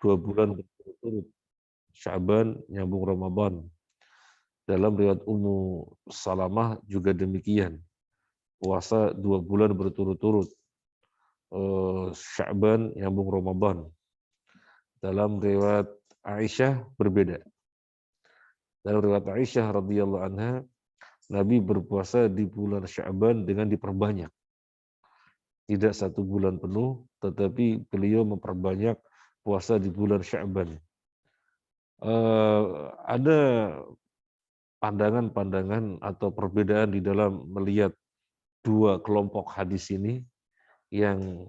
2 bulan berturut-turut. Sya'ban nyambung Ramadan. Dalam riwayat Ummu Salamah juga demikian. Puasa 2 bulan berturut-turut. Sya'ban nyambung Ramadan. Dalam riwayat Aisyah berbeda. Dalam riwayat Aisyah radhiyallahu anha, Nabi berpuasa di bulan Sya'ban dengan diperbanyak. Tidak 1 bulan penuh, tetapi beliau memperbanyak puasa di bulan Sya'ban. Ada pandangan-pandangan atau perbedaan di dalam melihat 2 kelompok hadis ini yang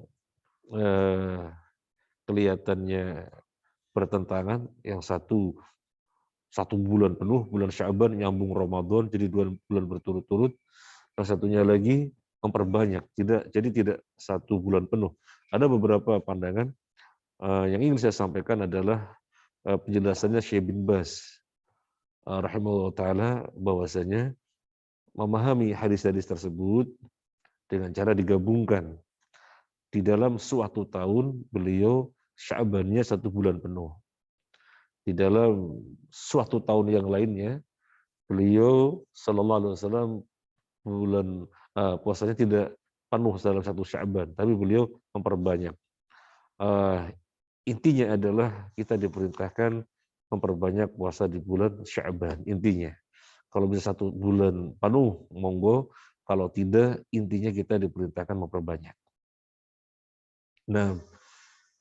kelihatannya bertentangan. Yang satu bulan penuh, bulan Sya'ban nyambung Ramadan, jadi 2 bulan berturut-turut. Yang satunya lagi memperbanyak, tidak 1 bulan penuh. Ada beberapa pandangan. Yang ingin saya sampaikan adalah penjelasannya Syekh bin Baz rahimahullah taala, bahwasanya memahami hadis-hadis tersebut dengan cara digabungkan. Di dalam suatu tahun beliau Sya'bannya 1 bulan penuh. Di dalam suatu tahun yang lainnya beliau sallallahu alaihi wasallam puasanya tidak penuh dalam 1 Sya'ban, tapi beliau memperbanyak. Intinya adalah kita diperintahkan memperbanyak puasa di bulan Sya'ban, intinya. Kalau bisa 1 bulan penuh, monggo. Kalau tidak, intinya kita diperintahkan memperbanyak. Nah,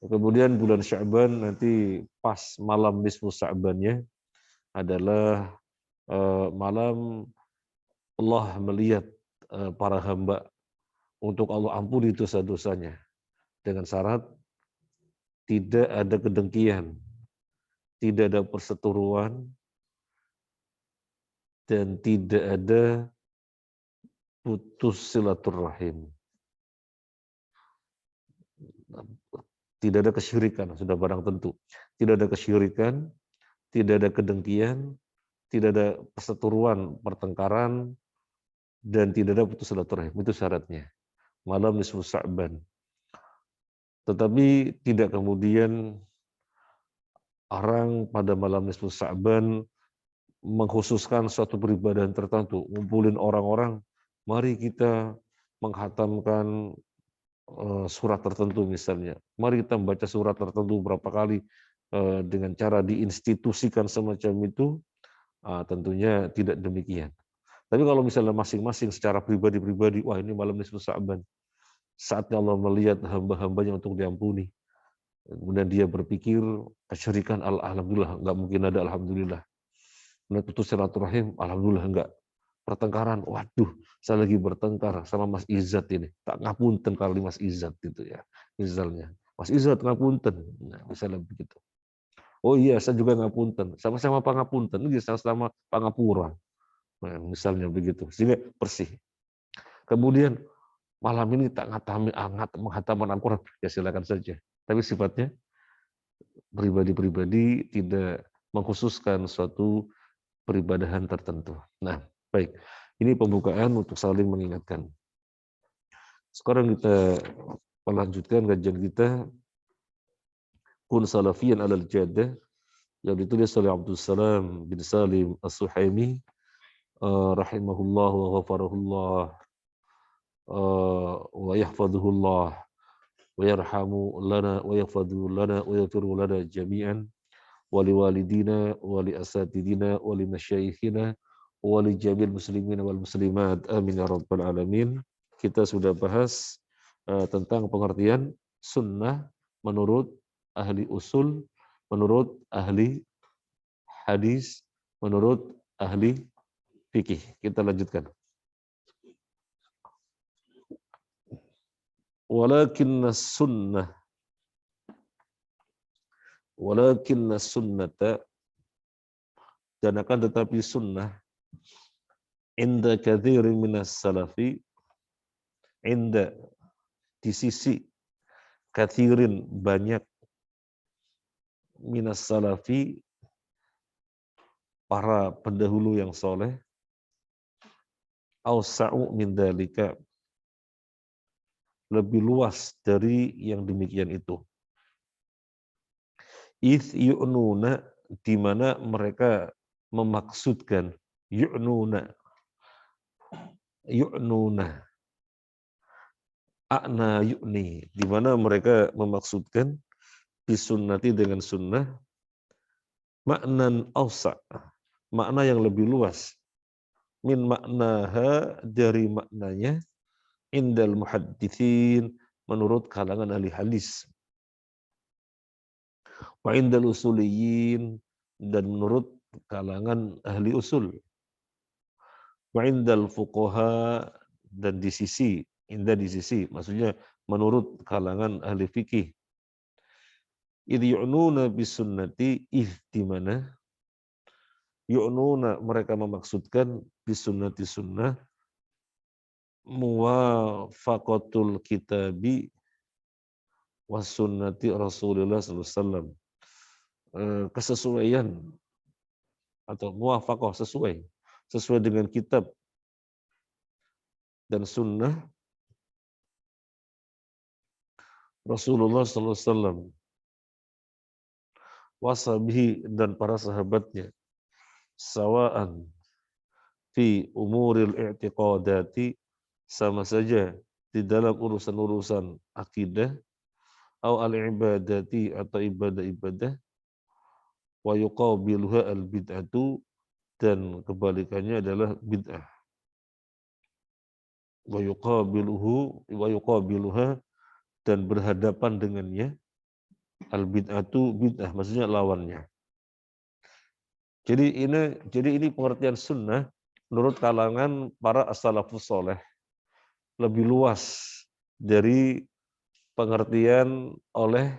kemudian bulan Sya'ban nanti pas malam nisfu Sya'bannya adalah malam Allah melihat para hamba untuk Allah ampuni dosa-dosanya. Dengan syarat tidak ada kedengkian, tidak ada perseteruan, dan tidak ada putus silaturahim. Tidak ada kesyirikan, sudah barang tentu. Tidak ada kesyirikan, tidak ada kedengkian, tidak ada perseteruan, pertengkaran, dan tidak ada putus silaturahim. Itu syaratnya. Malam nisfu Sya'ban. Tetapi tidak kemudian orang pada malam nisfu Sya'ban mengkhususkan suatu peribadahan tertentu, ngumpulin orang-orang, mari kita menghatamkan surat tertentu misalnya. Mari kita membaca surat tertentu berapa kali dengan cara diinstitusikan semacam itu, tentunya tidak demikian. Tapi kalau misalnya masing-masing secara pribadi-pribadi, wah ini malam nisfu Sya'ban, saatnya Allah melihat hamba-hambanya untuk diampuni. Kemudian dia berpikir kesyirikan, alhamdulillah, nggak mungkin ada alhamdulillah. Kemudian putus silaturahim, alhamdulillah enggak. Pertengkaran, waduh, saya lagi bertengkar sama Mas Izzat ini. Tak ngapunten kali Mas Izzat gitu ya. Misalnya, Mas Izzat ngapunten. Nah, misalnya begitu. Oh iya, saya juga ngapunten. Sama-sama pangapunten, ini sama-sama pangapura. Nah, misalnya begitu. Sehingga bersih. Kemudian malam ini tak menghatamkan Al-Quran, ya silakan saja. Tapi sifatnya pribadi-pribadi, tidak mengkhususkan suatu peribadahan tertentu. Nah, baik. Ini pembukaan untuk saling mengingatkan. Sekarang kita melanjutkan kajian kita Kun Salafiyan alal Jaddah yang ditulis oleh Abdul Salam bin Salim As-Suhaimi rahimahullah wa ghafarahullah wa yahfazuhullah wa yarhamu lana wa yaghfiru lana wa yaghfiru lana jami'an wa liwalidina wa li asatidina wa li masyayikhina wa li jami'il muslimin wal muslimat amin ya rabbal alamin. Kita sudah bahas tentang pengertian sunnah menurut ahli usul, menurut ahli hadis, menurut ahli fikih. Kita lanjutkan. Walakinna sunnata, dan akan tetapi sunnah, inda katsirin minas salafi, inda di sisi katsirin banyak minas salafi para pendahulu yang soleh, awsa'u min dalika, lebih luas dari yang demikian itu. Its yu'nuna, di mana mereka memaksudkan, yu'nuna, yu'nuna, akna yu'ni, di mana mereka memaksudkan bisunnati dengan sunnah, maknan awsa, makna yang lebih luas, min maknaha, dari maknanya, indal muhadditsin, menurut kalangan ahli hadis, wa indal usuliyin, dan menurut kalangan ahli usul, wa indal fuqaha, dan di sisi, indah di sisi, maksudnya menurut kalangan ahli fikih. Idh yu'nuna bisunnati, di mana yu'nuna, mereka memaksudkan bisunnati sunnah, muwafaqatul kitabi was sunnati Rasulullah sallallahu alaihi wasallam, kesesuaian atau muwafaqah, sesuai dengan kitab dan sunnah Rasulullah sallallahu alaihi wasallam, washabihi, dan para sahabatnya, sawaan fi umuril i'tiqadati, sama saja di dalam urusan-urusan akidah, au al-ibadati, atau ibadah-ibadah, wa yuqabiluha al-bid'atu, dan kebalikannya adalah bid'ah, wa yuqabiluha, dan berhadapan dengannya, al-bid'atu, bid'ah, maksudnya lawannya. Jadi ini pengertian sunnah menurut kalangan para as-salafus saleh lebih luas dari pengertian oleh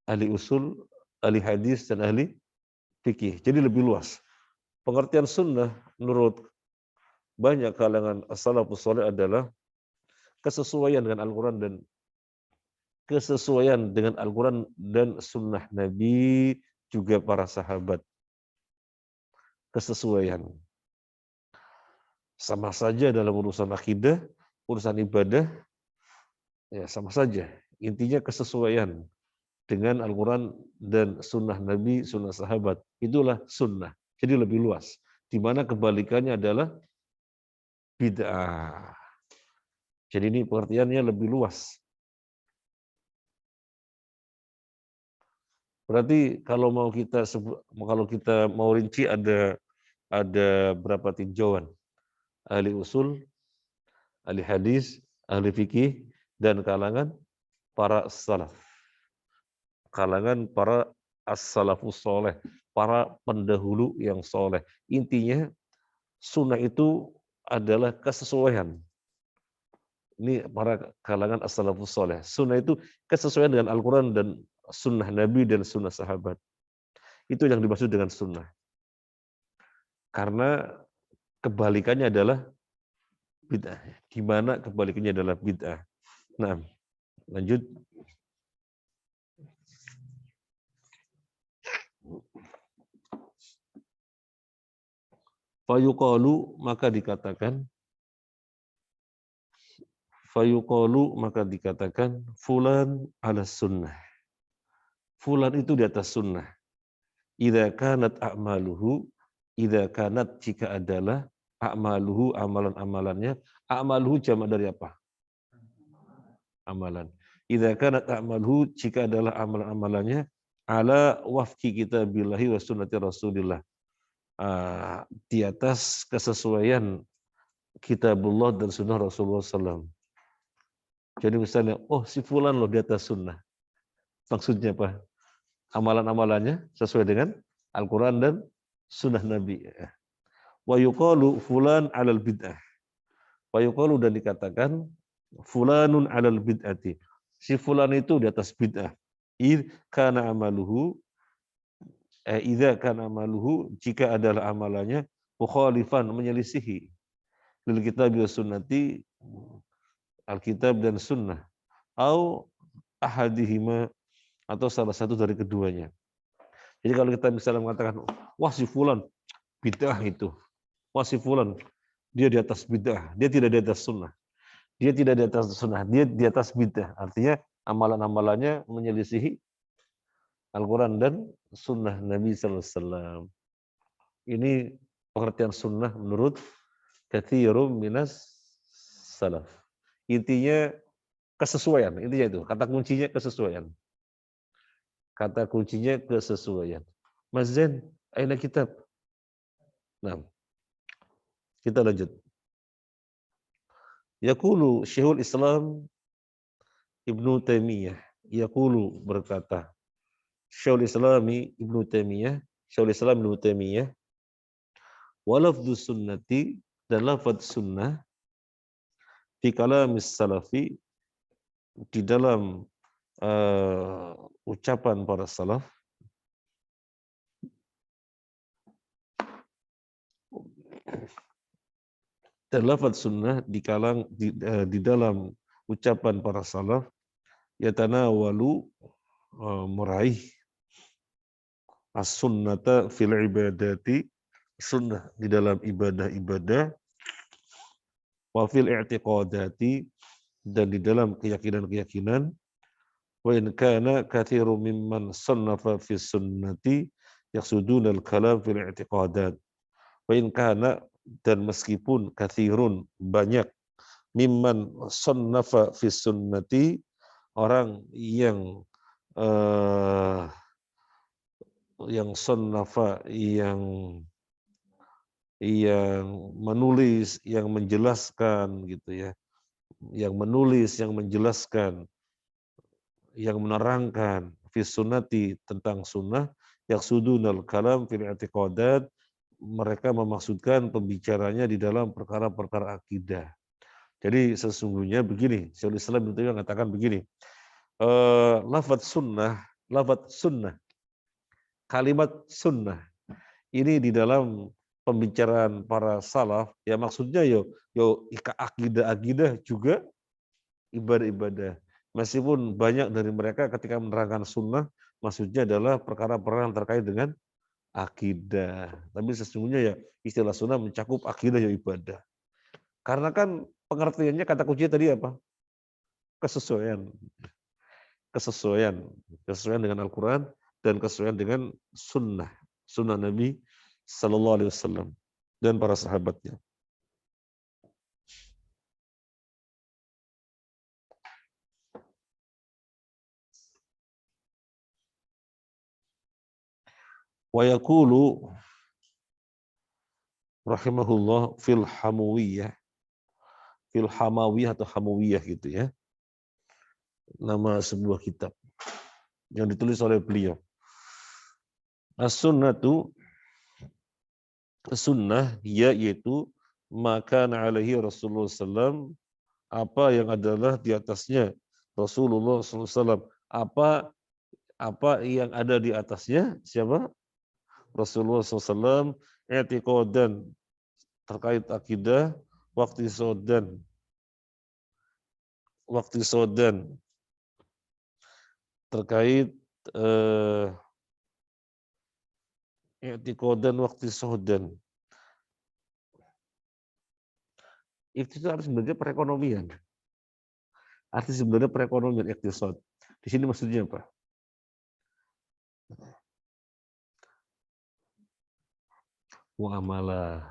ahli usul, ahli hadis, dan ahli fikih. Jadi lebih luas. Pengertian sunnah menurut banyak kalangan as-salafus saleh adalah kesesuaian dengan Al-Quran dan sunnah Nabi, juga para sahabat. Kesesuaian. Sama saja dalam urusan akidah, urusan ibadah, ya sama saja. Intinya kesesuaian dengan Al-Quran dan sunnah Nabi, sunnah sahabat. Itulah sunnah. Jadi lebih luas. Di mana kebalikannya adalah bid'ah. Jadi ini pengertiannya lebih luas. Berarti kalau kita mau rinci ada berapa tinjauan? Ahli usul, ahli hadis, ahli fikih, dan kalangan para salaf. Kalangan para as-salafus soleh, para pendahulu yang soleh. Intinya sunnah itu adalah kesesuaian. Ini para kalangan as-salafus soleh. Sunnah itu kesesuaian dengan Al-Quran dan sunnah Nabi dan sunnah sahabat. Itu yang dimaksud dengan sunnah. Karena kebalikannya adalah bid'ah. Di mana kebalikannya adalah bid'ah. Nah, lanjut. Fayuqalu, maka dikatakan fulan ala sunnah. Fulan itu di atas sunnah. Idza kanat a'maluhu, jika adalah a'maluhu, amalan-amalannya. A'maluhu jamak dari apa? Amalan. Idza kanat a'maluhu, jika adalah amalan-amalannya, ala wafqi kitabillahi wa sunnati Rasulillah, di atas kesesuaian kitabullah dan sunnah Rasulullah SAW. Jadi misalnya, oh si fulan loh di atas sunnah. Maksudnya apa? Amalan-amalannya sesuai dengan Al-Quran dan sunnah Nabi. Wa yuqalu fulan alal bid'ah. Wa yuqalu, dan dikatakan fulanun alal bid'ati. Si fulan itu di atas bid'ah. Idza kana amaluhu, jika adalah amalannya mukhalifan, menyelisihi, lil kitab wa sunnati, Alkitab dan sunnah, au ahadihima, atau salah satu dari keduanya. Jadi kalau kita misalnya mengatakan, wah si fulan bid'ah itu, wah si fulan dia di atas bid'ah, dia tidak di atas sunnah, dia tidak di atas sunnah, dia di atas bid'ah. Artinya amalan-amalannya menyelisihi Al-Quran dan sunnah Nabi Sallallahu Alaihi Wasallam. Ini pengertian sunnah menurut katsirum minas salaf. Intinya kesesuaian, intinya itu. Kata kuncinya kesesuaian. Kata kuncinya kesesuaian. Mas Zain, aina kitab? Nah, kita lanjut. Yaqulu Syekhul Islam Ibnu Taimiyah. Yaqulu berkata, Syekhul Islam Ibnu Taimiyah, walafdhu sunnati, dan lafadz sunnah fi kalamis salafi, di dalam ucapan para salaf, dan lafadz sunnah di dalam ucapan para salaf, yatanawalu meraih as-sunnata fil ibadati, sunnah di dalam ibadah-ibadah, wa fil i'tiqadati, dan di dalam keyakinan-keyakinan, wa in kana katsiru mimman sannafa fi sunnati yaqsuduna al-kalam fil i'tiqadat, wa in kana, dan meskipun katsirun banyak, mimman sannafa fi sunnati, orang yang sannafa, yang menulis, yang menjelaskan gitu ya, yang menulis, yang menjelaskan, yang menerangkan fi sunnati, tentang sunnah, yaqsudunal kalam fil i'tiqadat, mereka memaksudkan pembicaranya di dalam perkara-perkara akidah. Jadi sesungguhnya begini, Syekhul Islam Ibnu Taimiyah mengatakan begini, lafadz sunnah, kalimat sunnah ini di dalam pembicaraan para salaf, ya maksudnya yo akidah-akidah juga ibadah-ibadah. Meskipun banyak dari mereka ketika menerangkan sunnah, maksudnya adalah perkara-perkara yang terkait dengan akidah. Tapi sesungguhnya ya istilah sunnah mencakup akidah ya ibadah. Karena kan pengertiannya kata kuncinya tadi apa? Kesesuaian. Kesesuaian dengan Al-Quran dan kesesuaian dengan sunnah Nabi Sallallahu Alaihi Wasallam dan para sahabatnya. Wa yaqulu rahimahullah fil hamawiyah atau hamawiyah gitu ya, nama sebuah kitab yang ditulis oleh beliau. As-sunnatu, sunnah yaitu maka alaihi Rasulullah SAW, apa yang adalah di atasnya Rasulullah SAW, apa yang ada di atasnya siapa? Rasulullah SAW, i'tiqadan, terkait akidah, waktu sodan terkait i'tiqadan waktu sodan. Itu harus sebenarnya perekonomian. Arti sebenarnya perekonomian iktisad. Di sini maksudnya apa? Muamalah,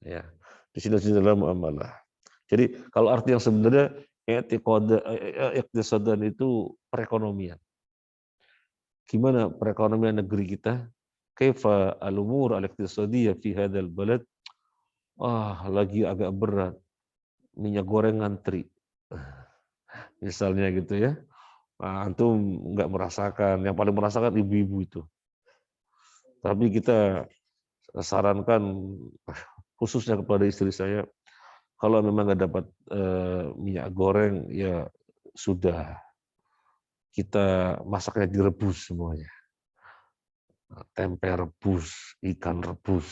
ya. Di sini adalah muamalah. Jadi kalau arti yang sebenarnya iktisadan itu perekonomian. Gimana perekonomian negeri kita? Kaifa al-umur al-iqtisadiyah fi hadzal balad? Lagi agak berat. Minyak goreng ngantri. Misalnya gitu ya. Antum nggak merasakan, yang paling merasakan ibu-ibu itu. Tapi kita sarankan khususnya kepada istri saya, kalau memang nggak dapat minyak goreng, ya sudah, kita masaknya direbus semuanya. Tempe rebus, ikan rebus.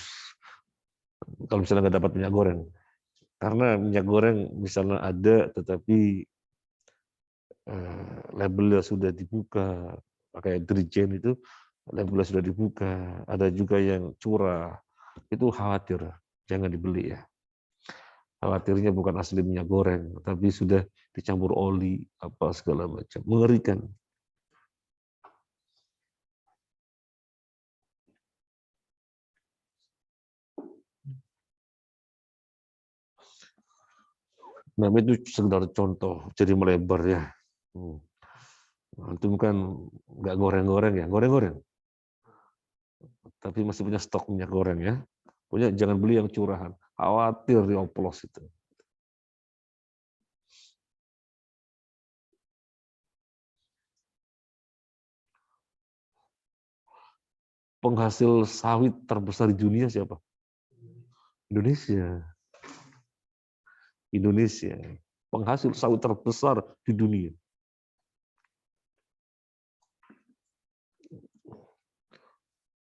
Kalau misalnya nggak dapat minyak goreng, karena minyak goreng misalnya ada, tetapi labelnya sudah dibuka, pakai dirjen itu labelnya sudah dibuka, ada juga yang curah, itu khawatir, jangan dibeli ya. Khawatirnya bukan asli minyak goreng, tapi sudah dicampur oli, apa segala macam. Mengerikan. Nah, itu sekedar contoh, jadi melebar ya. Antum kan nggak goreng-goreng ya, goreng-goreng. Tapi masih punya stok minyak goreng ya. Punya, jangan beli yang curahan. Khawatir dioplos itu. Penghasil sawit terbesar di dunia siapa? Indonesia. Indonesia. Penghasil sawit terbesar di dunia.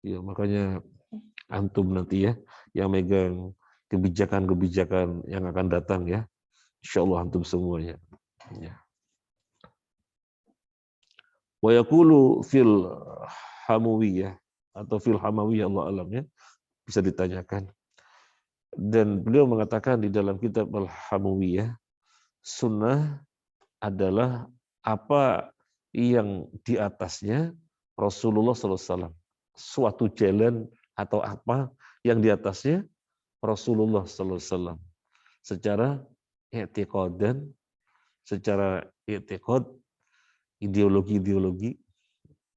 Ya, makanya antum nanti ya yang megang kebijakan-kebijakan yang akan datang ya. Insya Allah antum semuanya. Ya. Wa yaqulu fil hamawiyah atau fil hamawiyah Allah alamnya bisa ditanyakan. Dan beliau mengatakan di dalam kitab Al-Hamawiyah, sunnah adalah apa yang di atasnya Rasulullah SAW. Suatu jalan atau apa yang di atasnya Rasulullah SAW. Secara i'tiqadan, secara i'tiqad, ideologi-ideologi,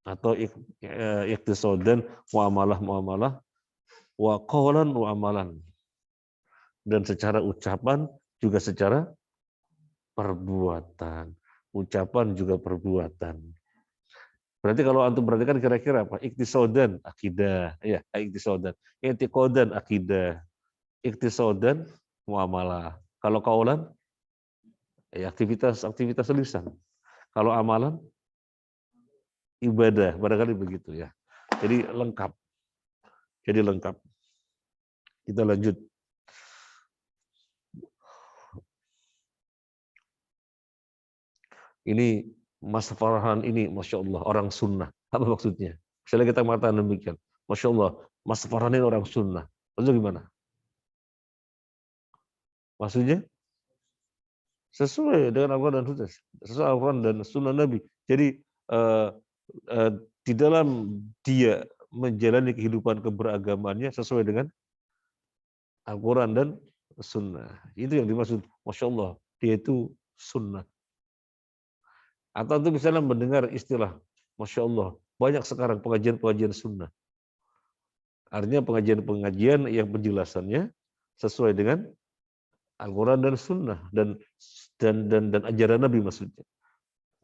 atau iqtisadan, muamalah-muamalah, wa qawlan wa amalan. Dan secara ucapan juga secara perbuatan. Ucapan juga perbuatan. Berarti kalau antum perhatikan kira-kira apa? Iktisodan, akidah. Ya, iktisodan. I'tiqadan, akidah. Iktisodan, muamalah. Kalau kaulan, ya aktivitas lisan. Kalau amalan, ibadah. Barangkali begitu ya. Jadi lengkap. Jadi lengkap. Kita lanjut. Ini Mas Farhan ini, Masya Allah, orang sunnah. Apa maksudnya? Misalnya kita mengatakan demikian. Masya Allah, Mas Farhan ini orang sunnah. Maksudnya gimana? Maksudnya? Sesuai dengan Al-Quran dan Sunnah. Sesuai Al-Quran dan Sunnah Nabi. Jadi, eh, di dalam dia menjalani kehidupan keberagamaannya sesuai dengan Al-Quran dan Sunnah. Itu yang dimaksud. Masya Allah, dia itu sunnah. Atau itu misalnya mendengar istilah, Masya Allah, banyak sekarang pengajian-pengajian sunnah. Artinya pengajian-pengajian yang penjelasannya sesuai dengan Al-Quran dan Sunnah dan ajaran Nabi maksudnya.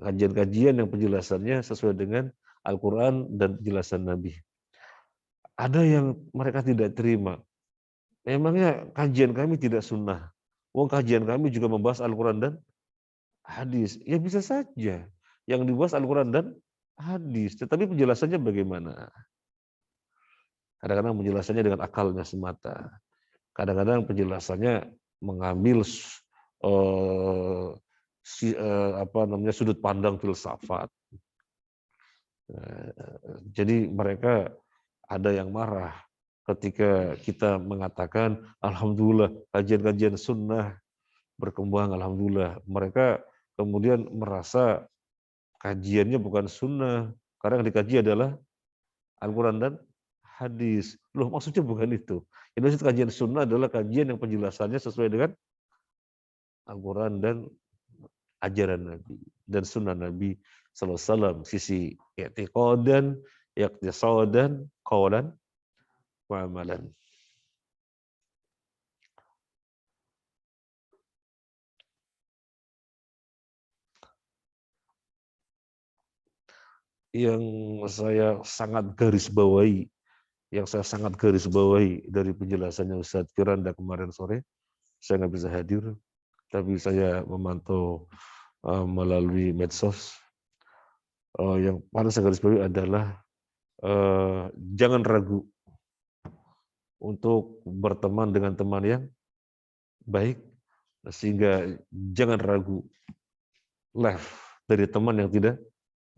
Kajian-kajian yang penjelasannya sesuai dengan Al-Quran dan penjelasan Nabi. Ada yang mereka tidak terima. Memangnya kajian kami tidak sunnah. Wong kajian kami juga membahas Al-Quran dan hadis. Ya bisa saja. Yang dibahas Al-Quran dan hadis. Tetapi penjelasannya bagaimana? Kadang-kadang penjelasannya dengan akalnya semata. Kadang-kadang penjelasannya mengambil sudut pandang filsafat. Jadi mereka ada yang marah ketika kita mengatakan alhamdulillah kajian-kajian sunnah berkembang, alhamdulillah. Mereka kemudian merasa kajiannya bukan sunnah, karena yang dikaji adalah Al-Quran dan hadis. Loh, maksudnya bukan itu. Yang maksud kajian sunnah adalah kajian yang penjelasannya sesuai dengan Al-Quran dan ajaran Nabi dan sunnah Nabi sallallahu alaihi wasallam, sisi i'tiqadan, iqtisadan, qaulan wa amalan. Yang saya sangat garis bawahi, dari penjelasannya Ustadz Firanda kemarin sore, saya nggak bisa hadir, tapi saya memantau melalui medsos. Yang paling saya garis bawahi adalah jangan ragu untuk berteman dengan teman yang baik, sehingga jangan ragu left dari teman yang tidak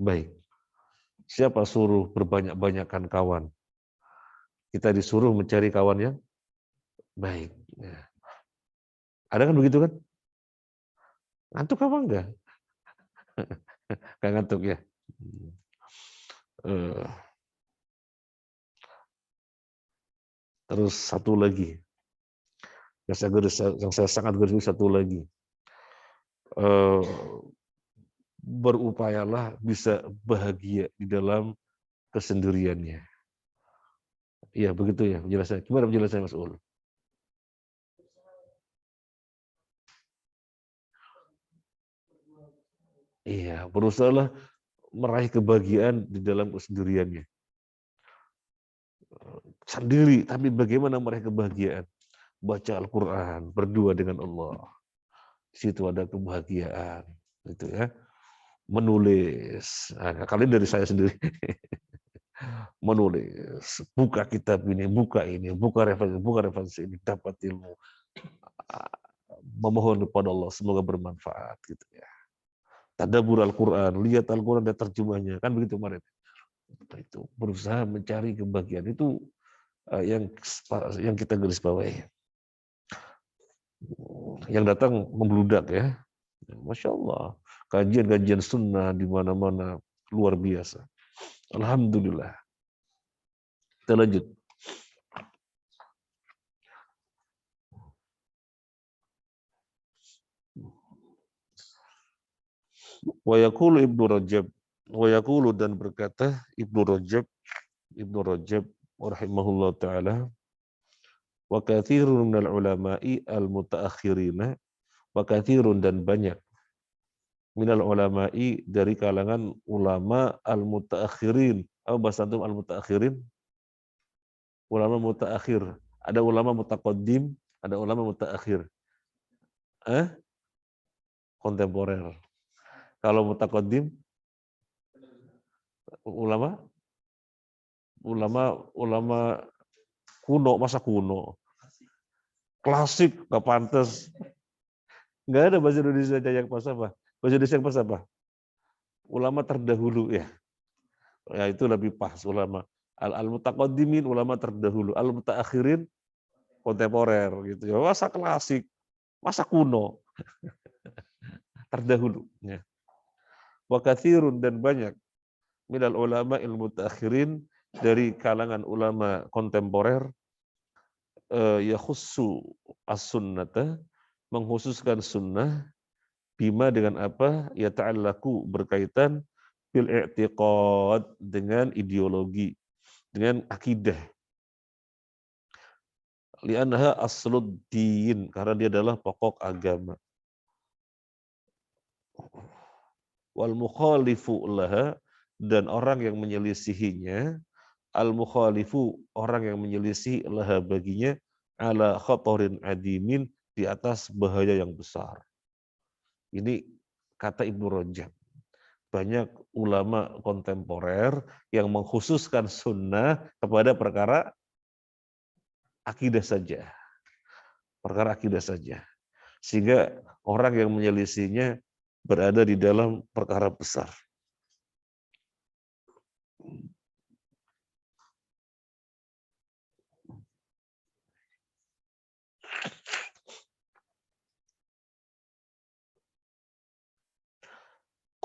baik. Siapa suruh berbanyak-banyakan kawan? Kita disuruh mencari kawan yang baik. Ya. Ada kan begitu kan? Ngantuk apa enggak? Enggak ngantuk ya. Terus satu lagi, yang saya sangat garis satu lagi. eh, berupayalah bisa bahagia di dalam kesendiriannya. Iya, begitu ya penjelasan. Gimana penjelasan Mas Ul? Iya, berusahalah meraih kebahagiaan di dalam kesendiriannya. Sendiri, tapi bagaimana meraih kebahagiaan? Baca Al-Quran, berdua dengan Allah. Di situ ada kebahagiaan. Gitu ya. Menulis. Nah, kali dari saya sendiri. Menulis. Buka kitab ini, buka referensi ini, dapat ilmu. Memohon kepada Allah, semoga bermanfaat. Gitu ya. Tadabbur Al-Quran, lihat Al-Quran dan terjemahnya. Kan begitu kemarin. Itu berusaha mencari kebahagiaan. Itu yang kita garis bawahi. Yang datang membludak ya. Masya Allah. Kajian-kajian sunnah di mana-mana luar biasa. Alhamdulillah. Kita lanjut. Wa yaqulu Ibnu Rajab. Wa yaqulu dan berkata Ibnu Rajab rahimahullah taala, wa katsirun minal ulama'i al-mutaakhirina, wa katsirun dan banyak minal ulama'i dari kalangan ulama al-mutaakhirin. Apa bahasa antum al-mutaakhirin? Ulama mutaakhir. Ada ulama mutaqaddim, ada ulama mutaakhir. Kontemporer. Kalau mutaqaddim, ulama ulama kuno, masa kuno. Klasik, nggak pantas. Nggak ada bahasa Indonesia yang pas apa. Bahasa Indonesia yang pas apa? Ulama terdahulu ya. Ya itu lebih pas ulama. Al-mutaqaddimin ulama terdahulu, al-mutaakhirin kontemporer gitu ya. Masa klasik, masa kuno, terdahulu ya. Wa katsirun dan banyak minal ulama ilmu taakhirin dari kalangan ulama kontemporer yakhussu as-sunnata mengkhususkan sunnah bima dengan apa ya ta'allaku berkaitan bil i'tiqad dengan ideologi dengan akidah li'annaha asluddin karena dia adalah pokok agama wal mukhalifu laha dan orang yang menyelisihinya al mukhalifu orang yang menyelisih laha baginya ala khatarin adimin di atas bahaya yang besar. Ini kata Ibnu Rajab. Banyak ulama kontemporer yang mengkhususkan sunnah kepada perkara akidah saja. Perkara akidah saja. Sehingga orang yang menyelisihinya berada di dalam perkara besar.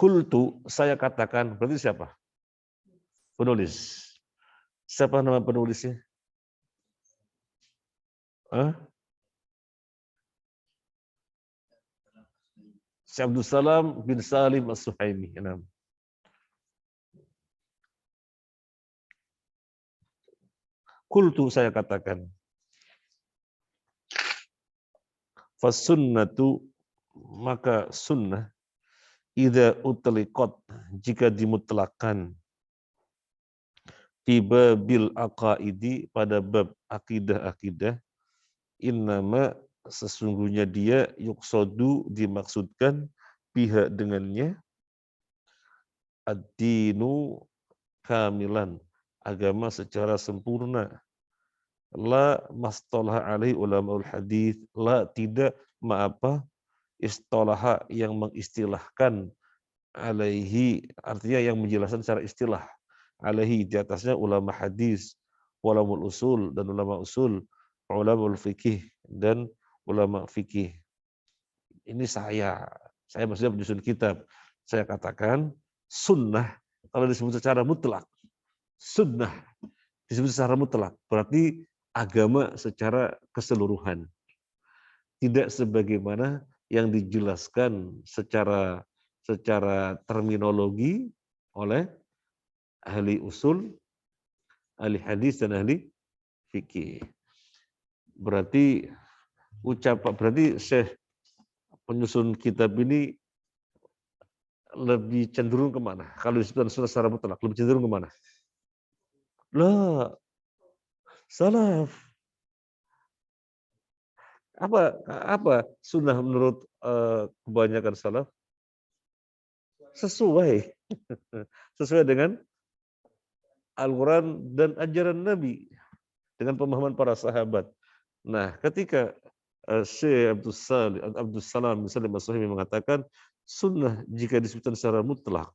Kultu, saya katakan, berarti siapa? Penulis. Siapa nama penulisnya? Hah? Syekh Abdul Salam bin Salim As-Suhaimi. Kultu saya katakan. Fasunnatu maka sunnah idza utliqat jika dimutlakan tiba bil aqaidi pada bab akidah-akidah innama sesungguhnya dia yuqsadu dimaksudkan pihak dengannya ad-dinu kamilan agama secara sempurna la mastalah alaihi ulamaul hadis la tidak apa istolaha yang mengistilahkan alaihi artinya yang menjelaskan secara istilah alaihi di atasnya ulama hadis ulama usul dan ulama usul ulama fikih dan ulama fikih ini saya maksudnya menyusun kitab saya katakan sunnah kalau disebut secara mutlak sunnah disebut secara mutlak berarti agama secara keseluruhan tidak sebagaimana yang dijelaskan secara terminologi oleh ahli usul, ahli hadis dan ahli fikih. Berarti Syekh penyusun kitab ini lebih cenderung kemana? Kalau disebutkan sunnah secara mutlak, lebih cenderung kemana? Lah, salaf. Apa sunnah menurut kebanyakan salaf? Sesuai dengan Al-Quran dan ajaran Nabi, dengan pemahaman para sahabat. Nah, ketika Syekh Abdul Salam misalnya Mas Sohimi mengatakan sunnah jika disebutkan secara mutlak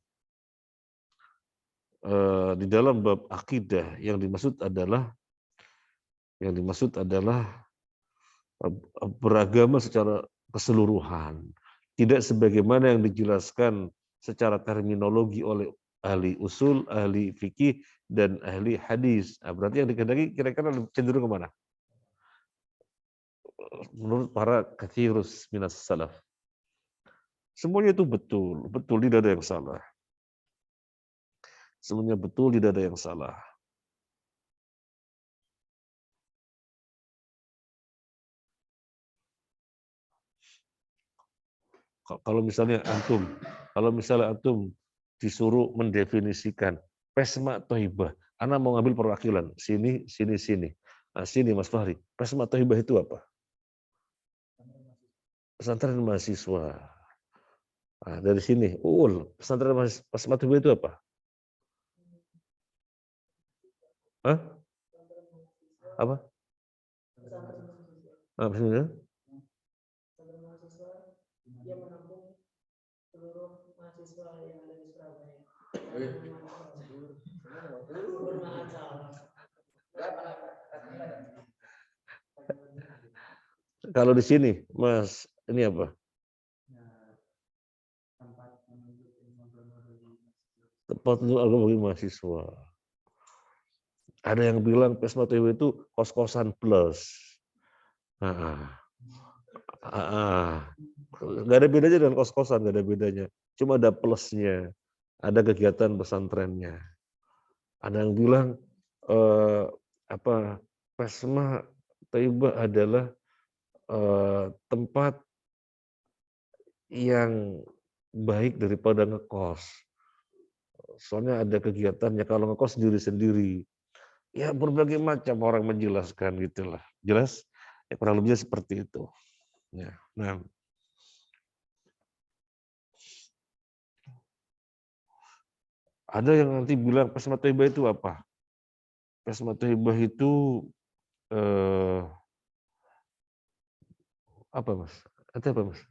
di dalam bab akidah yang dimaksud adalah beragama secara keseluruhan, tidak sebagaimana yang dijelaskan secara terminologi oleh ahli usul, ahli fikih, dan ahli hadis. Nah, berarti yang dikehendaki kira-kira cenderung kemana? Menurut para kathirus minas salaf. Semuanya itu betul, tidak ada yang salah. Semuanya betul, tidak ada yang salah. Kalau misalnya antum disuruh mendefinisikan pesma tohibah, anak mau ngambil perwakilan sini. Nah, sini Mas Fahri, pesma tohibah itu apa? Pesantren mahasiswa. Nah, dari sini, pesantren pesma tohibah itu apa? Hah? Apa? Apa sih? Yang menampung seluruh mahasiswa yang ada di Surabaya. Kalau di sini, Mas, ini apa? Tempat untuk agama bagi mahasiswa. Ada yang bilang Pesma TV itu kos-kosan plus. Nggak ada bedanya dengan kos-kosan, nggak ada bedanya. Cuma ada plusnya, ada kegiatan pesantrennya. Ada yang bilang Pesma Taibah adalah tempat yang baik daripada ngekos. Soalnya ada kegiatannya, kalau ngekos sendiri-sendiri. Ya berbagai macam orang menjelaskan gitulah. Jelas? Ya kurang lebihnya seperti itu. Ya. Nah, ada yang nanti bilang Pesma Taibah itu apa? Pesma Taibah itu apa Mas? Itu apa Mas?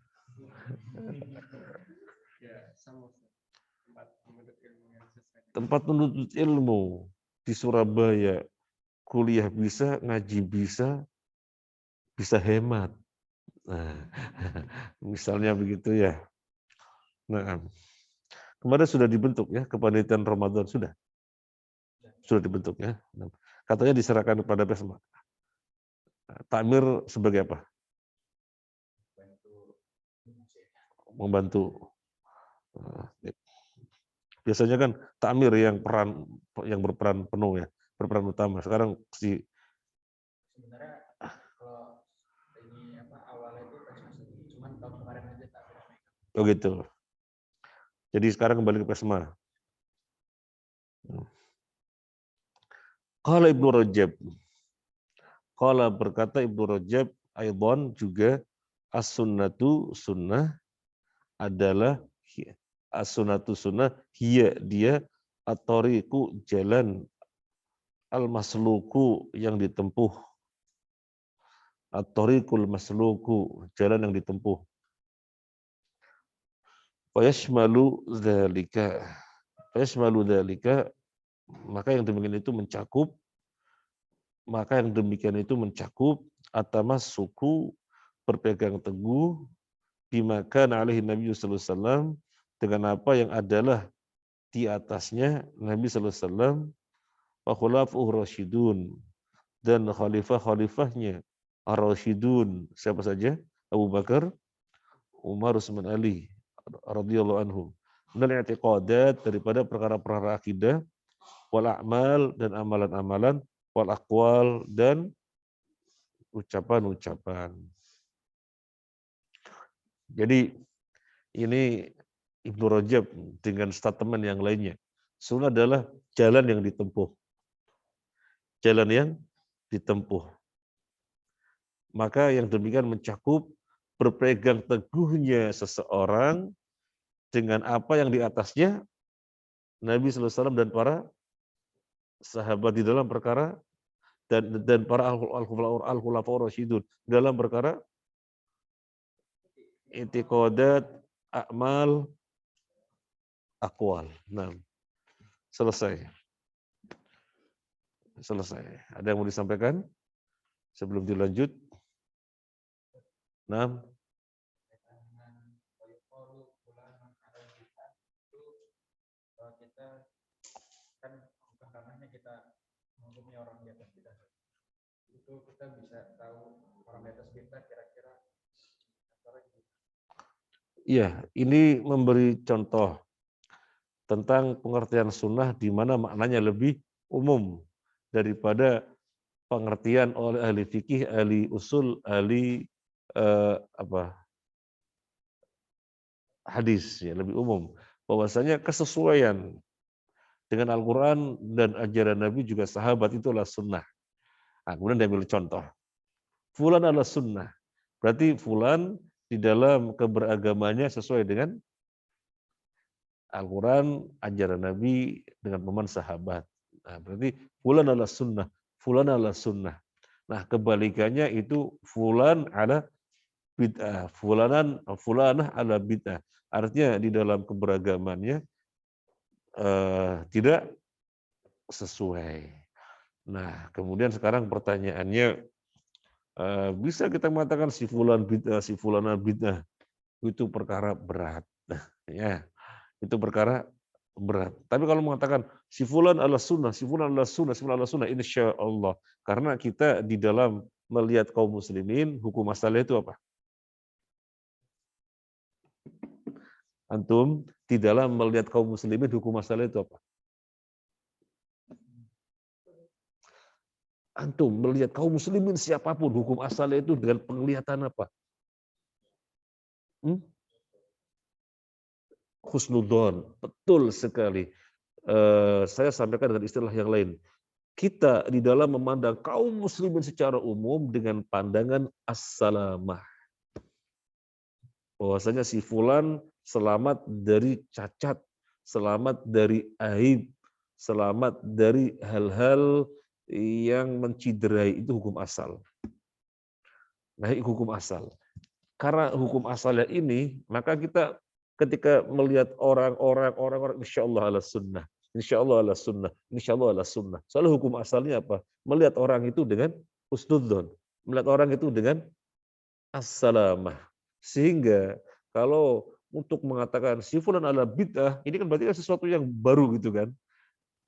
Tempat menuntut ilmu di Surabaya, kuliah bisa, ngaji bisa hemat. Nah, misalnya begitu ya. Nah, kemarin sudah dibentuk ya kepanitiaan Ramadan sudah dibentuk ya. Katanya diserahkan kepada Pesma. Takmir sebagai apa? Membantu. Biasanya kan takmir yang berperan penuh ya, berperan utama. Sekarang sebenarnya kalau ini awalnya itu cuma tahun kemarin aja takmir. Oh gitu. Jadi sekarang kembali ke Pesma. Qala Ibnu Rajab. Qala berkata Ibnu Rajab Aidon juga as-sunnatu sunnah adalah as-sunnatu sunnah dia at-tariqu jalan al-masluku yang ditempuh. At-tariqul masluku jalan yang ditempuh. Fayashmalu dzalika maka yang demikian itu mencakup atamassuku berpegang teguh bimakan alaihi Nabi sallallahu alaihi wasallam dengan apa yang adalah di atasnya Nabi sallallahu alaihi wasallam wa khulafaur rasyidun dan khalifah-khalifahnya ar-rasyidun siapa saja? Abu Bakar, Umar Utsman Ali radhiyallahu anhum. Minal i'tiqadat, daripada perkara-perkara akidah, wal a'mal, dan amalan-amalan, wal aqwal, dan ucapan-ucapan. Jadi ini Ibnu Rajab dengan statement yang lainnya. Sunnah adalah jalan yang ditempuh. Jalan yang ditempuh. Maka yang demikian mencakup berpegang teguhnya seseorang dengan apa yang di atasnya Nabi SAW dan para sahabat di dalam perkara, dan para al-khulafaur rasyidun dalam perkara i'tiqadat, a'mal, aqwal. Nah, selesai. Ada yang mau disampaikan sebelum dilanjut? Nah, kita kan bukan karenanya kita menghukumi orang di atas kita. Itu kita bisa tahu orang di atas kita kira-kira. Iya, ini memberi contoh tentang pengertian sunnah di mana maknanya lebih umum daripada pengertian oleh ahli fikih, ahli usul, ahli hadis, ya, lebih umum. Bahwasanya kesesuaian dengan Al-Quran dan ajaran Nabi juga sahabat itulah sunnah. Nah, kemudian dia ambil contoh. Fulan adalah sunnah. Berarti fulan di dalam keberagamannya sesuai dengan Al-Quran, ajaran Nabi, dengan pemahaman sahabat. Nah, berarti fulan adalah sunnah. Fulan adalah sunnah. Nah, kebalikannya itu fulan ala bid'ah. Fulanah ala bid'ah. Artinya di dalam keberagamannya tidak sesuai. Nah, kemudian sekarang pertanyaannya, bisa kita mengatakan si fulan bid'ah, si fulana bid'ah, itu perkara berat. Nah, ya, itu perkara berat. Tapi kalau mengatakan si fulan adalah sunnah, si fulan adalah sunnah, si fulan adalah sunnah, insya Allah. Karena kita di dalam melihat kaum muslimin, hukum asalnya itu apa? Antum di dalam melihat kaum muslimin, hukum asalnya itu apa? Antum melihat kaum muslimin siapapun, hukum asalnya itu dengan penglihatan apa? Husnudon, betul sekali. Saya sampaikan dengan istilah yang lain. Kita di dalam memandang kaum muslimin secara umum dengan pandangan as-salamah. Bahwasanya si fulan selamat dari cacat, selamat dari aib, selamat dari hal-hal yang menciderai, itu hukum asal. Nah, hukum asal. Karena hukum asalnya ini, maka kita ketika melihat orang-orang, insya Allah ala sunnah, insya Allah ala sunnah, insya Allah ala sunnah. Soalnya hukum asalnya apa? Melihat orang itu dengan husnudzon, melihat orang itu dengan as-salamah. Sehingga kalau untuk mengatakan si fulan ala bid'ah, ini kan berarti kan sesuatu yang baru gitu kan.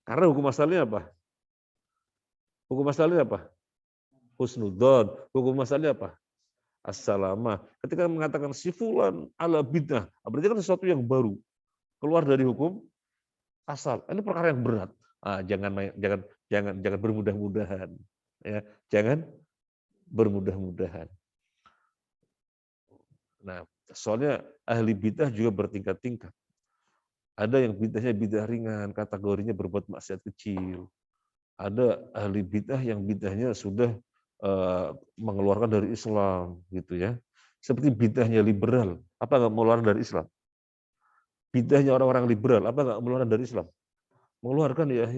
Karena hukum asalnya apa? Hukum asalnya apa? Husnudzon. Hukum asalnya apa? As-salamah. Ketika mengatakan si fulan ala bid'ah, berarti kan sesuatu yang baru, keluar dari hukum asal. Ini perkara yang berat. Jangan bermudah-mudahan. Ya, jangan bermudah-mudahan. Nah, soalnya ahli bid'ah juga bertingkat-tingkat. Ada yang bid'ahnya bid'ah ringan, kategorinya berbuat maksiat kecil. Ada ahli bid'ah yang bid'ahnya sudah mengeluarkan dari Islam, gitu ya. Seperti bid'ahnya liberal, apa nggak mengeluarkan dari Islam? Bid'ahnya orang-orang liberal, apa nggak mengeluarkan dari Islam? Mengeluarkan, ya.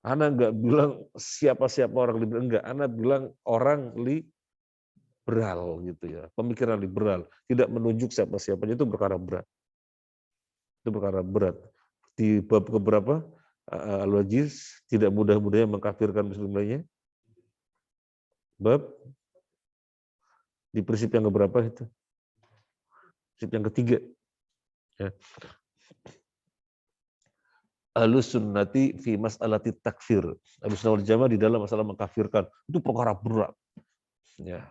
Ana nggak bilang siapa-siapa orang liberal, enggak. Ana bilang orang liberal, gitu ya. Pemikiran liberal, tidak menunjuk siapa-siapanya, itu perkara berat. Itu perkara berat. Di bab keberapa? Al-Wajiz, tidak mudah-mudahnya mengkafirkan muslim lainnya. Bab di prinsip yang keberapa itu? Prinsip yang ketiga. Ya. Ahlus sunnati fi mas'alati takfir. Ahlus sunnah wal jamaah di dalam masalah mengkafirkan. Itu perkara berat. Ya.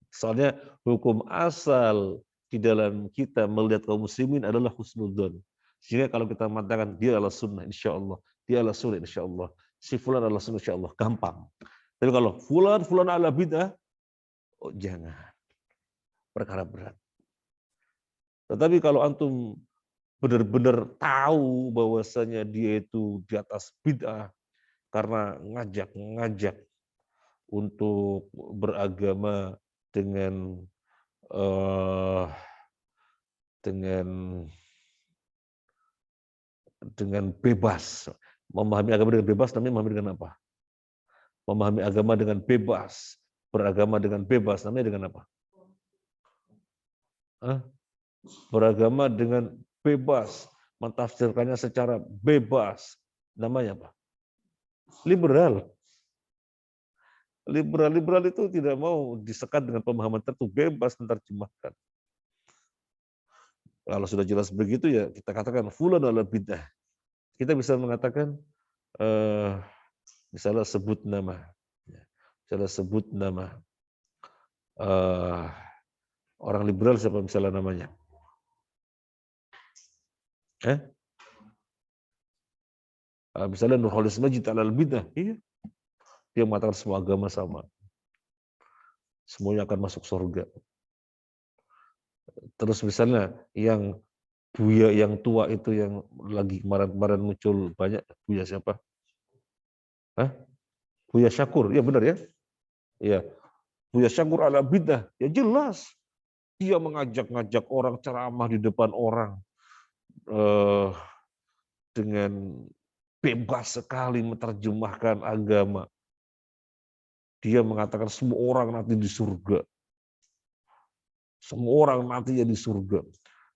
Soalnya hukum asal di dalam kita melihat kaum muslimin adalah husnudzon. Sehingga kalau kita mengatakan dia adalah sunnah, insya Allah, dia adalah sunnah, insya Allah, si fulan adalah sunnah, insya Allah, gampang. Tapi kalau fulan ala bid'ah, oh jangan, perkara berat. Tetapi kalau antum benar-benar tahu bahwasanya dia itu di atas bid'ah karena ngajak untuk beragama dengan eh, dengan bebas, memahami agama dengan bebas, namanya memahami dengan apa? Memahami agama dengan bebas, beragama dengan bebas, namanya dengan apa? Hah? Beragama dengan bebas, mentafsirkannya secara bebas, namanya apa? Liberal. Liberal itu tidak mau disekat dengan pemahaman tertentu, bebas menerjemahkan. Kalau sudah jelas begitu ya kita katakan fulan adalah bid'ah. Kita bisa mengatakan misalnya sebut nama, orang liberal siapa misalnya namanya? Misalnya Nurholis Majid alal bid'ah, iya. Dia mengatakan semua agama sama, semuanya akan masuk surga. Terus misalnya yang Buya yang tua itu yang lagi kemarin-kemarin muncul banyak, Buya siapa? Buya Syakur, ya benar ya? Iya. Buya Syakur ala bid'ah, ya jelas. Dia mengajak-ngajak orang ceramah di depan orang dengan bebas sekali menerjemahkan agama. Dia mengatakan semua orang nanti di surga. Semua orang nantinya di surga.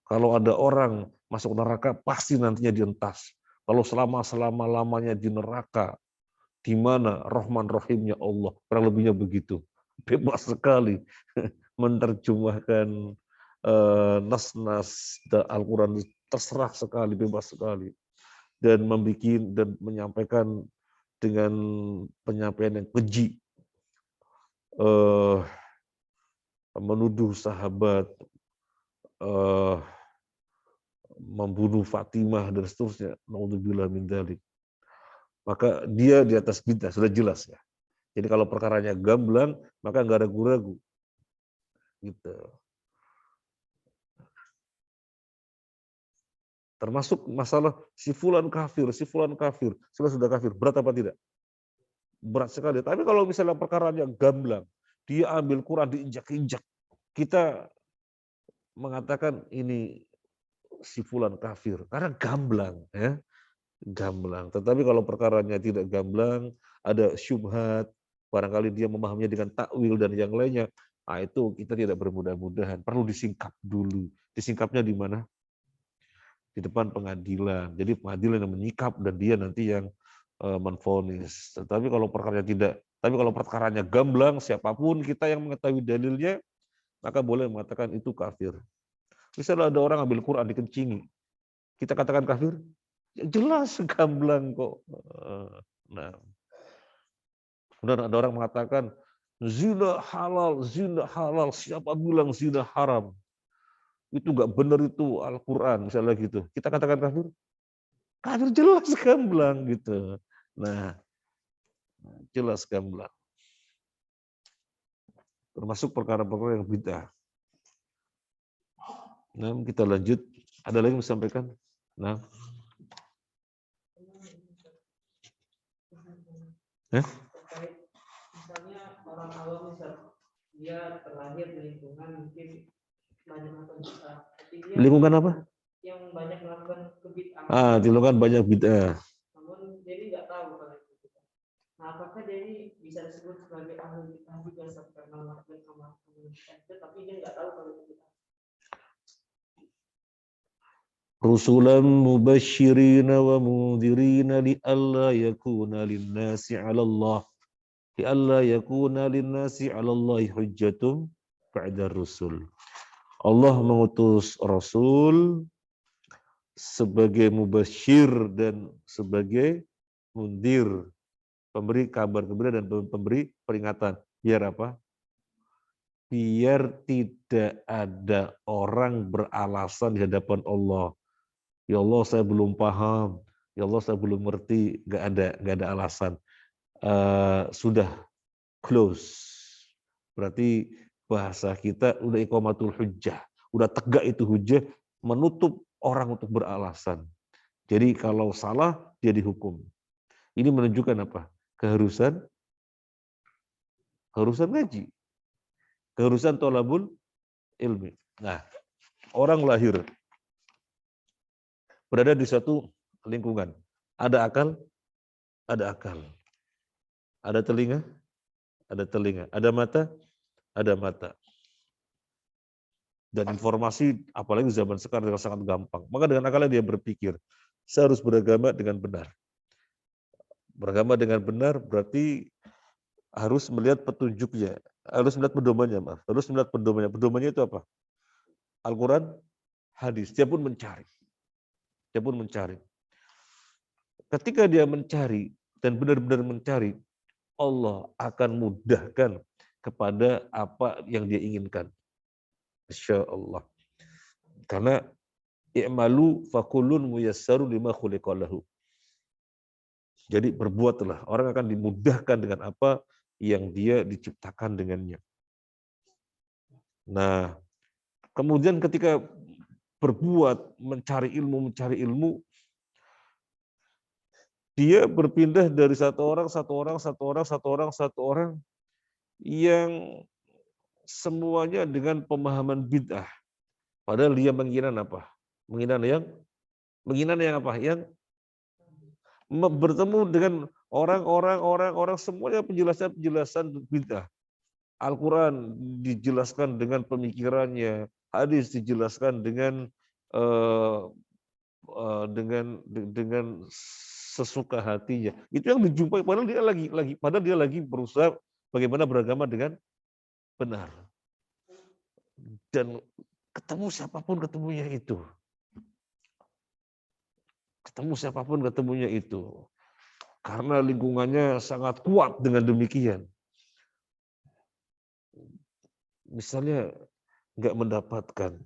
Kalau ada orang masuk neraka, pasti nantinya dientas. Kalau selama-lamanya di neraka, di mana Rahman Rahimnya Allah, kurang lebihnya begitu. Bebas sekali menerjemahkan nas-nas Al-Quran, terserah sekali, bebas sekali. Dan membuat dan menyampaikan dengan penyampaian yang keji, menuduh sahabat, membunuh Fatimah dan seterusnya. Naudzubillah min dzalik. Maka dia di atas bid'ah, sudah jelas ya. Jadi kalau perkaranya gamblang, maka nggak ada ragu-ragu. Gitu. Termasuk masalah si fulan kafir. Sudah kafir. Berat apa tidak? Berat sekali. Tapi kalau misalnya perkaranya gamblang, dia ambil Quran diinjak-injak, kita mengatakan ini si fulan kafir karena gamblang, ya. Gamblang. Tetapi kalau perkaranya tidak gamblang, ada syubhat, barangkali dia memahaminya dengan takwil dan yang lainnya, itu kita tidak bermudah-mudahan. Perlu disingkap dulu. Disingkapnya di mana? Di depan pengadilan. Jadi pengadilan yang menyikap dan dia nanti yang menvonis. Tapi kalau perkaranya gamblang, siapapun kita yang mengetahui dalilnya, maka boleh mengatakan itu kafir. Misalnya ada orang ambil Quran dikencingi, kita katakan kafir? Ya jelas gamblang kok. Nah, kemudian ada orang mengatakan zina halal, siapa bilang zina haram? Itu nggak benar itu Al-Quran, misalnya gitu. Kita katakan kafir? Kafir jelas gamblang gitu. Nah, jelas gamblang. Termasuk perkara-perkara yang bid'ah. Nah, kita lanjut. Ada lagi yang mau sampaikan? Nah. Misalnya orang awam dia terlahir di lingkungan mungkin banyak nonton bid'ah. Lingkungan apa? Yang banyak melakukan kebid'ahan. Di lingkungan banyak bid'ah. Namun jadi nggak tahu kalau itu bid'ah. Nah, apakah dia ini bisa disebut sebagai ahli bid'ah juga karena melakukan amal bid'ah, tapi dia nggak tahu kalau itu bid'ah. Rusulan mubashirina wa mundhirina li'alla yakuna lin-nasi 'ala Allah hujjatum ba'da rusul. Allah mengutus Rasul sebagai mubasyir dan sebagai mundir, pemberi kabar gembira dan pemberi peringatan. Biar apa? biar tidak ada orang beralasan di hadapan Allah. Ya Allah, saya belum paham. Ya Allah, saya belum ngerti. Nggak ada alasan. Sudah close. Berarti bahasa kita udah iqamatul hujjah. Udah tegak itu hujjah, menutup orang untuk beralasan. Jadi kalau salah, dia dihukum. Ini menunjukkan apa? Keharusan ngaji. Keharusan tolabul ilmi. Nah, orang lahir berada di suatu lingkungan. Ada akal, ada akal. Ada telinga, ada telinga. Ada mata, ada mata. Dan informasi, apalagi zaman sekarang dengan sangat gampang. Maka dengan akalnya dia berpikir, saya harus beragama dengan benar. Beragama dengan benar berarti harus melihat petunjuknya, harus melihat pedomannya, maaf. Harus melihat pedomannya. Pedomannya itu apa? Al-Quran, hadis. Dia pun mencari. Dia pun mencari. Ketika dia mencari dan benar-benar mencari, Allah akan mudahkan kepada apa yang dia inginkan. Insya Allah. Karena i'malu fakullun muyassaru lima khuliqalahu. Jadi berbuatlah, orang akan dimudahkan dengan apa yang dia diciptakan dengannya. Nah, kemudian ketika berbuat, mencari ilmu, dia berpindah dari satu orang yang semuanya dengan pemahaman bid'ah. Padahal dia menginginkan apa? Menginginkan yang apa? Yang bertemu dengan orang semuanya penjelasan bid'ah. Al-Quran dijelaskan dengan pemikirannya, hadis dijelaskan dengan dengan sesuka hatinya. Itu yang dijumpai, padahal dia lagi berusaha bagaimana beragama dengan benar. Dan ketemu siapapun ketemunya itu. Karena lingkungannya sangat kuat dengan demikian. Misalnya nggak mendapatkan.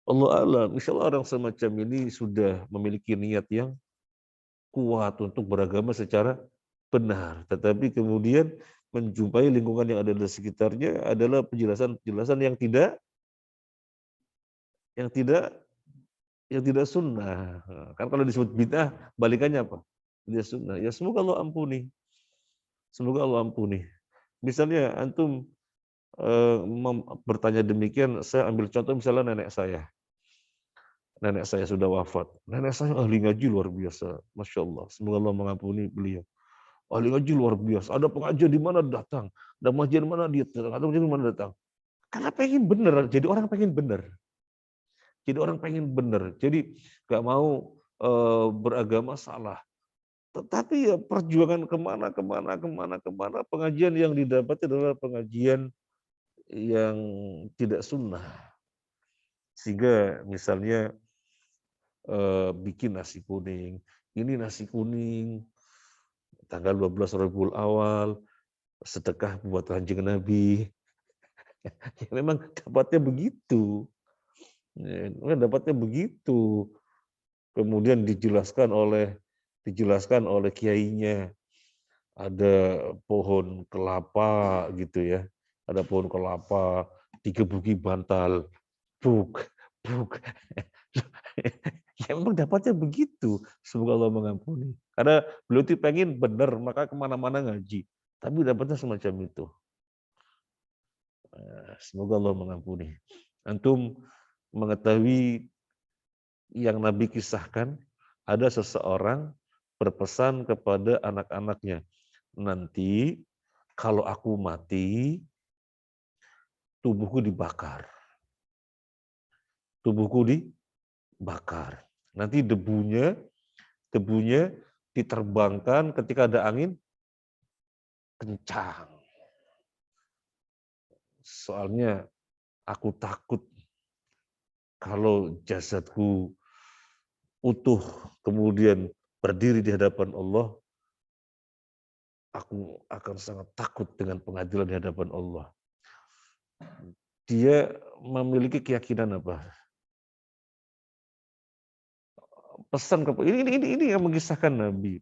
Allah alam, insya Allah orang semacam ini sudah memiliki niat yang kuat untuk beragama secara benar. Tetapi kemudian menjumpai lingkungan yang ada di sekitarnya adalah penjelasan yang tidak sunnah. Kan kalau disebut bid'ah, balikannya apa? Tidak sunnah. Ya semoga Allah ampuni. Misalnya antum bertanya demikian, saya ambil contoh misalnya nenek saya. Nenek saya sudah wafat. Nenek saya ahli ngaji luar biasa. Masya Allah. Semoga Allah mengampuni beliau. Ahli ngaji luar biasa. Ada pengajian di mana datang. Ada pengajian di mana dia datang. Ada pengajian di mana datang. Karena pengen bener. Jadi orang pengen bener. Jadi gak mau beragama salah. Tetapi ya perjuangan kemana. Pengajian yang didapat adalah pengajian yang tidak sunnah. Sehingga misalnya bikin nasi kuning. Ini nasi kuning tanggal 12 Rabiul Awal, sedekah buat Kanjeng Nabi. Ya, memang dapatnya begitu. Kemudian dijelaskan oleh kiainya. Ada pohon kelapa gitu ya. Ada pohon kelapa digebuki bantal. Buk. Ya memang dapatnya begitu. Semoga Allah mengampuni. Karena beliau itu pengen benar, maka kemana-mana ngaji. Tapi dapatnya semacam itu. Semoga Allah mengampuni. Antum mengetahui yang Nabi kisahkan, ada seseorang berpesan kepada anak-anaknya, nanti kalau aku mati, tubuhku dibakar. Nanti debunya diterbangkan ketika ada angin kencang. Soalnya aku takut kalau jasadku utuh, kemudian berdiri di hadapan Allah, aku akan sangat takut dengan pengadilan di hadapan Allah. Dia memiliki keyakinan apa? Pesan kepada ini yang mengisahkan Nabi.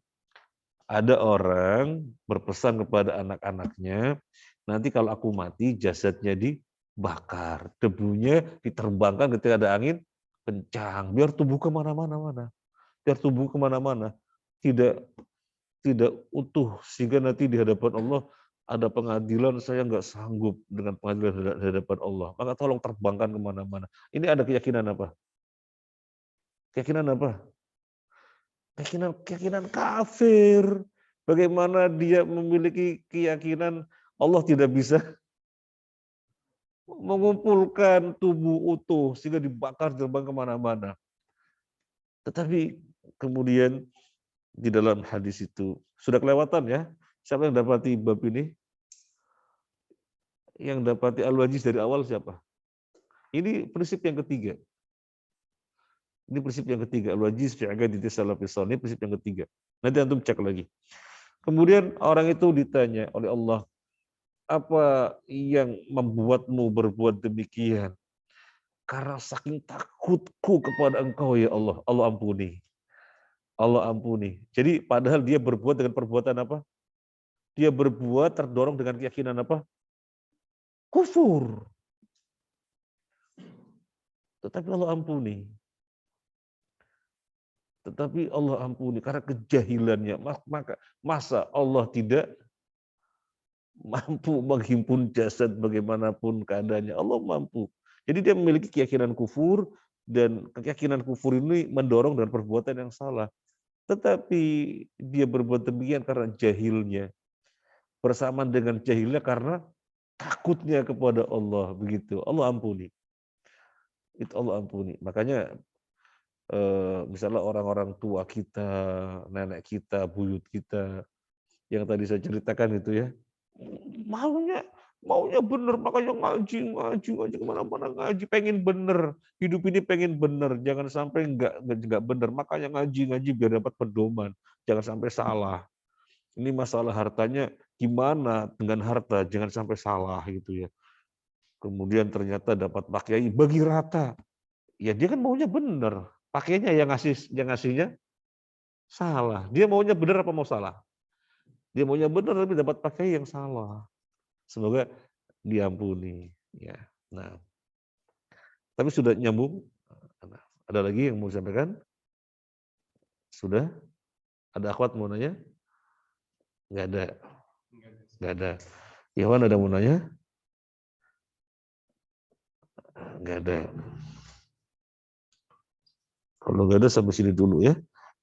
Ada orang berpesan kepada anak-anaknya, nanti kalau aku mati jasadnya dibakar, debunya diterbangkan ketika ada angin kencang, biar tubuh kemana-mana, biar tubuh kemana-mana, tidak tidak utuh, sehingga nanti di hadapan Allah ada pengadilan, saya nggak sanggup dengan pengadilan di hadapan Allah, maka tolong terbangkan kemana-mana. Ini ada keyakinan apa? Keyakinan apa? Keyakinan kafir. Bagaimana dia memiliki keyakinan Allah tidak bisa mengumpulkan tubuh utuh sehingga dibakar terbang kemana-mana. Tetapi kemudian di dalam hadis itu sudah kelewatan ya. Siapa yang dapati bab ini? Yang dapati al-wajiz dari awal siapa? Ini prinsip yang ketiga. Ini prinsip yang ketiga. Al-wajiz fi aqaidati salafis salih. Ini prinsip yang ketiga. Nanti antum cek lagi. Kemudian orang itu ditanya oleh Allah, apa yang membuatmu berbuat demikian? Karena saking takutku kepada engkau ya Allah. Allah ampuni. Allah ampuni. Jadi padahal dia berbuat dengan perbuatan apa? Dia berbuat terdorong dengan keyakinan apa? Kufur. Tetapi Allah ampuni. Tetapi Allah ampuni karena kejahilannya. Masa Allah tidak mampu menghimpun jasad bagaimanapun keadaannya. Allah mampu. Jadi dia memiliki keyakinan kufur, dan keyakinan kufur ini mendorong dengan perbuatan yang salah. Tetapi dia berbuat demikian karena jahilnya. Bersamaan dengan jahilnya karena takutnya kepada Allah. Begitu. Allah ampuni. Itu Allah ampuni. Makanya misalnya orang-orang tua kita, nenek kita, buyut kita, yang tadi saya ceritakan itu ya, maunya bener, makanya ngaji kemana-mana ngaji, pengen bener, hidup ini pengen bener, jangan sampai nggak bener, makanya ngaji biar dapat pedoman, jangan sampai salah. Ini masalah hartanya gimana dengan harta, jangan sampai salah gitu ya. Kemudian ternyata dapat Pak Kiai bagi rata, ya dia kan maunya bener, pakainya yang ngasihnya salah. Dia maunya bener apa mau salah? Dia maunya bener tapi dapat pakai yang salah. Semoga diampuni. Ya. Nah, tapi sudah nyambung. Ada lagi yang mau disampaikan? Sudah? Ada akhwat mau nanya? Nggak ada. Nggak ada. Iwan ada mau nanya? Nggak ada. Kalau nggak ada sampai sini dulu ya.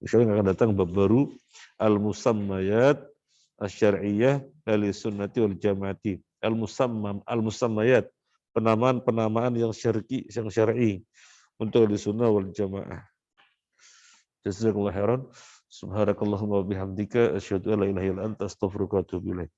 Insyaallah akan datang bab baru al-musammayat asy-syar'iyyah ahlussunnati wal jamaati. Al-musammayat, penamaan-penamaan yang syar'i untuk ahlussunnah wal jamaah. Jazakallahu khairan. Subhanakallahumma wa bihamdika asyhadu an la ilaha illa anta astaghfiruka wa atubu ilaik.